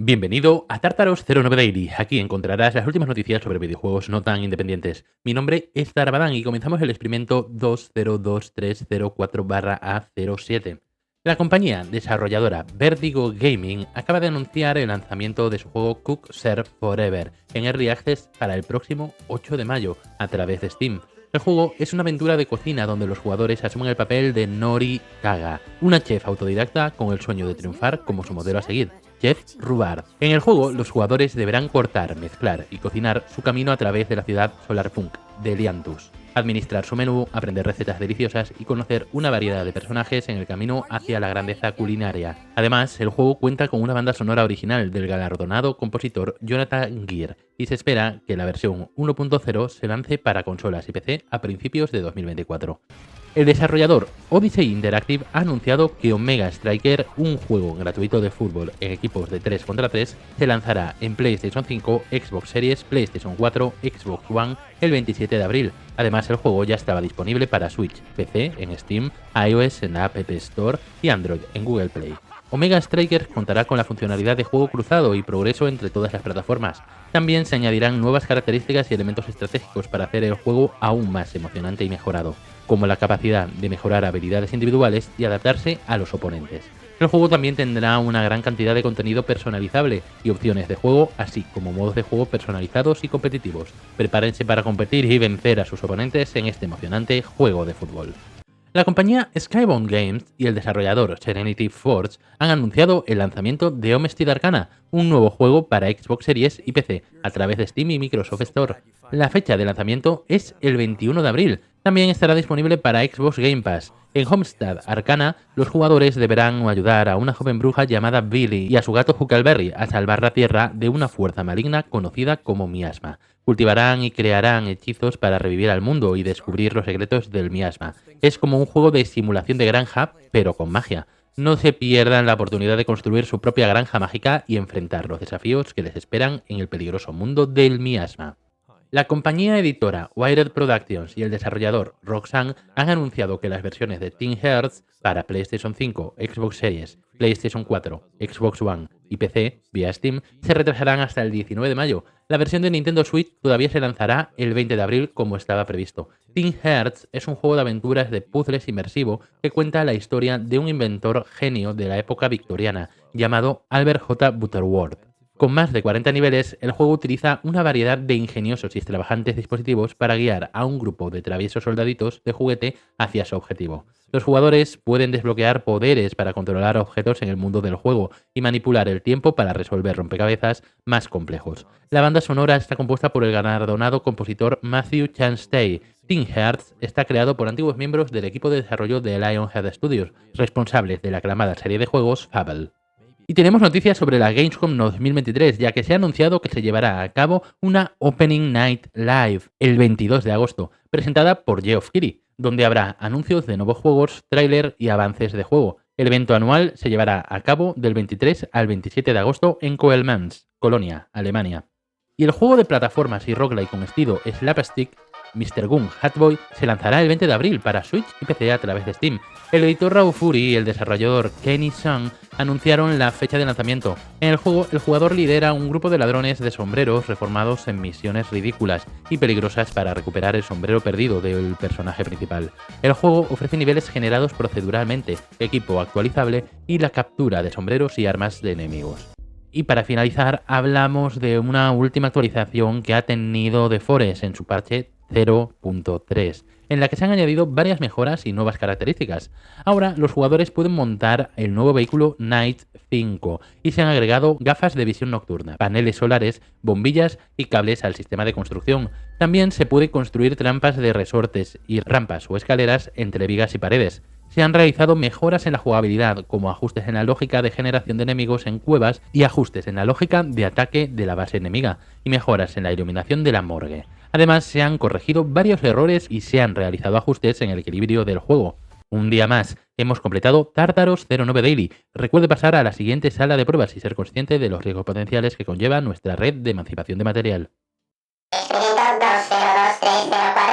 Bienvenido a Tartaros 09 Daily. Aquí encontrarás las últimas noticias sobre videojuegos no tan independientes. Mi nombre es Darabadán y comenzamos el experimento 202304-A07. La compañía desarrolladora Vertigo Gaming acaba de anunciar el lanzamiento de su juego Cook Serve Forever en Early Access para el próximo 8 de mayo a través de Steam. El juego es una aventura de cocina donde los jugadores asumen el papel de Nori Kaga, una chef autodidacta con el sueño de triunfar como su modelo a seguir, Chef Rhubarb. En el juego, los jugadores deberán cortar, mezclar y cocinar su camino a través de la ciudad Solarpunk de Liantus, administrar su menú, aprender recetas deliciosas y conocer una variedad de personajes en el camino hacia la grandeza culinaria. Además, el juego cuenta con una banda sonora original del galardonado compositor Jonathan Gear y se espera que la versión 1.0 se lance para consolas y PC a principios de 2024. El desarrollador Odyssey Interactive ha anunciado que Omega Striker, un juego gratuito de fútbol en equipos de 3 contra 3, se lanzará en PlayStation 5, Xbox Series, PlayStation 4, Xbox One el 27 de abril. Además, el juego ya estaba disponible para Switch, PC en Steam, iOS en App Store y Android en Google Play. Omega Striker contará con la funcionalidad de juego cruzado y progreso entre todas las plataformas. También se añadirán nuevas características y elementos estratégicos para hacer el juego aún más emocionante y mejorado, como la capacidad de mejorar habilidades individuales y adaptarse a los oponentes. El juego también tendrá una gran cantidad de contenido personalizable y opciones de juego, así como modos de juego personalizados y competitivos. Prepárense para competir y vencer a sus oponentes en este emocionante juego de fútbol. La compañía Skybound Games y el desarrollador Serenity Forge han anunciado el lanzamiento de Homestead Arcana, un nuevo juego para Xbox Series y PC, a través de Steam y Microsoft Store. La fecha de lanzamiento es el 21 de abril. También estará disponible para Xbox Game Pass. En Homestead Arcana, los jugadores deberán ayudar a una joven bruja llamada Billy y a su gato Huckleberry a salvar la Tierra de una fuerza maligna conocida como miasma. Cultivarán y crearán hechizos para revivir al mundo y descubrir los secretos del miasma. Es como un juego de simulación de granja, pero con magia. No se pierdan la oportunidad de construir su propia granja mágica y enfrentar los desafíos que les esperan en el peligroso mundo del miasma. La compañía editora Wired Productions y el desarrollador Roxanne han anunciado que las versiones de Teen Hearts para PlayStation 5, Xbox Series, PlayStation 4, Xbox One y PC vía Steam se retrasarán hasta el 19 de mayo. La versión de Nintendo Switch todavía se lanzará el 20 de abril como estaba previsto. Teen Hearts es un juego de aventuras de puzzles inmersivo que cuenta la historia de un inventor genio de la época victoriana llamado Albert J. Butterworth. Con más de 40 niveles, el juego utiliza una variedad de ingeniosos y extravagantes dispositivos para guiar a un grupo de traviesos soldaditos de juguete hacia su objetivo. Los jugadores pueden desbloquear poderes para controlar objetos en el mundo del juego y manipular el tiempo para resolver rompecabezas más complejos. La banda sonora está compuesta por el galardonado compositor Matthew Chastain. Teen Hearts está creado por antiguos miembros del equipo de desarrollo de Lionhead Studios, responsables de la aclamada serie de juegos Fable. Y tenemos noticias sobre la Gamescom 2023, ya que se ha anunciado que se llevará a cabo una Opening Night Live el 22 de agosto, presentada por Geoff Keighley, donde habrá anuncios de nuevos juegos, tráiler y avances de juego. El evento anual se llevará a cabo del 23 al 27 de agosto en Coelmans, Colonia, Alemania. Y el juego de plataformas y roguelike con estilo Slapstick, Mr. Gun Hatboy, se lanzará el 20 de abril para Switch y PC a través de Steam. El editor Raw Fury y el desarrollador Kenny Sung anunciaron la fecha de lanzamiento. En el juego, el jugador lidera un grupo de ladrones de sombreros reformados en misiones ridículas y peligrosas para recuperar el sombrero perdido del personaje principal. El juego ofrece niveles generados proceduralmente, equipo actualizable y la captura de sombreros y armas de enemigos. Y para finalizar, hablamos de una última actualización que ha tenido The Forest en su parche 0.3, en la que se han añadido varias mejoras y nuevas características. Ahora los jugadores pueden montar el nuevo vehículo Night 5 y se han agregado gafas de visión nocturna, paneles solares, bombillas y cables al sistema de construcción. También se puede construir trampas de resortes y rampas o escaleras entre vigas y paredes. Se han realizado mejoras en la jugabilidad, como ajustes en la lógica de generación de enemigos en cuevas y ajustes en la lógica de ataque de la base enemiga, y mejoras en la iluminación de la morgue. Además, se han corregido varios errores y se han realizado ajustes en el equilibrio del juego. Un día más, hemos completado Tartaros 09 Daily. Recuerde pasar a la siguiente sala de pruebas y ser consciente de los riesgos potenciales que conlleva nuestra red de emancipación de material. Experimento 202304